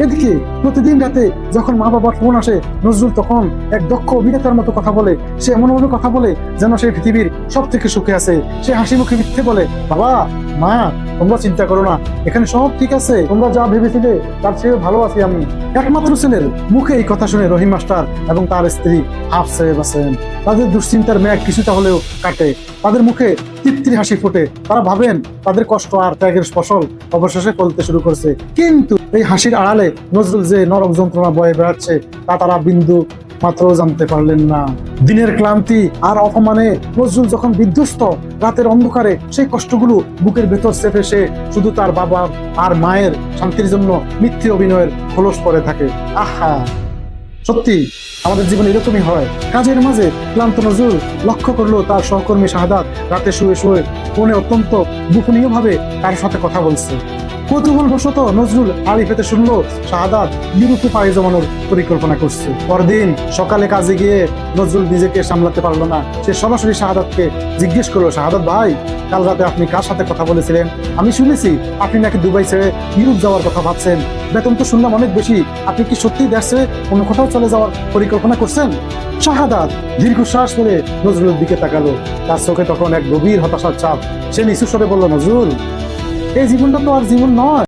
এদিকে প্রতিদিন রাতে যখন মা বাবার ফোন আসে, নজরুল তখন এক দক্ষ অভিনেতার মতো কথা বলে। সে এমন এমন কথা বলে যেন সে পৃথিবীর সব থেকে সুখে আছে। সে হাসি মুখে মিথ্যে বলে, বাবা মা তোমরা চিন্তা করো না, এখানে সব ঠিক আছে, তোমরা যা ভেবেছিলে তার চেয়ে ভালো আছি আমি। একমাত্র ছেলের মুখে এই কথা শুনে রহিম মাস্টার এবং তার স্ত্রী হাফ ছেড়ে বাঁচেন। তাদের দুশ্চিন্তার মেঘ কিছুটা হলেও কাটে, তাদের মুখে তৃপ্তির হাসি ফোটে। তারা ভাবেন তাদের কষ্ট আর ত্যাগের ফসল অবশেষে ফলতে শুরু করছে। কিন্তু এই হাসির আড়ালে নজরুল যে নরক যন্ত্রণা বয়ে বেড়াচ্ছে তা তারা বিন্দু মাত্র জানতে পারলেন না। দিনের ক্লান্তি আর অপমানে নজরুল যখন বিধ্বস্ত, রাতের অন্ধকারে সেই কষ্টগুলো বুকের ভেতর চেপে সে শুধু তার বাবা আর মায়ের শান্তির জন্য মিথ্যে অভিনয়ের খোলস করে থাকে। আহা, সত্যি আমাদের জীবনে এরকমই হয়। কাজের মাঝে ক্লান্ত নজরুল লক্ষ্য করলো তার সহকর্মী শাহাদাত রাতে শুয়ে শুয়ে ফোনে অত্যন্ত গোপনীয় ভাবে তার সাথে কথা বলছে। কৌতূহলবশত নজরুল আড়ি পেতে শুনলো শাহাদাত বিরূপে পায়ে জমানোর পরিকল্পনা করছে। পরদিন সকালে কাজে গিয়ে নজরুল নিজেকে সামলাতে পারলো না। সে সরাসরি শাহাদাতকে জিজ্ঞেস করলো, শাহাদাত ভাই, কাল রাতে আপনি কার সাথে কথা বলেছিলেন? আমি শুনেছি আপনি নাকি দুবাই ছেড়ে ইউরোপ যাওয়ার কথা ভাবছেন। বেতন তো শুনলাম অনেক বেশি। আপনি কি সত্যি দেশে অন্য কোথাও চলে যাওয়ার পরিকল্পনা করছেন? শাহাদাত দীর্ঘশ্বাস ফেলে নজরুলের দিকে তাকালো। তার চোখে তখন এক গভীর হতাশার ছাপ। সে নিচু স্বরে বলল, নজরুল, এই জীবনটা তো আর জীবন নয়।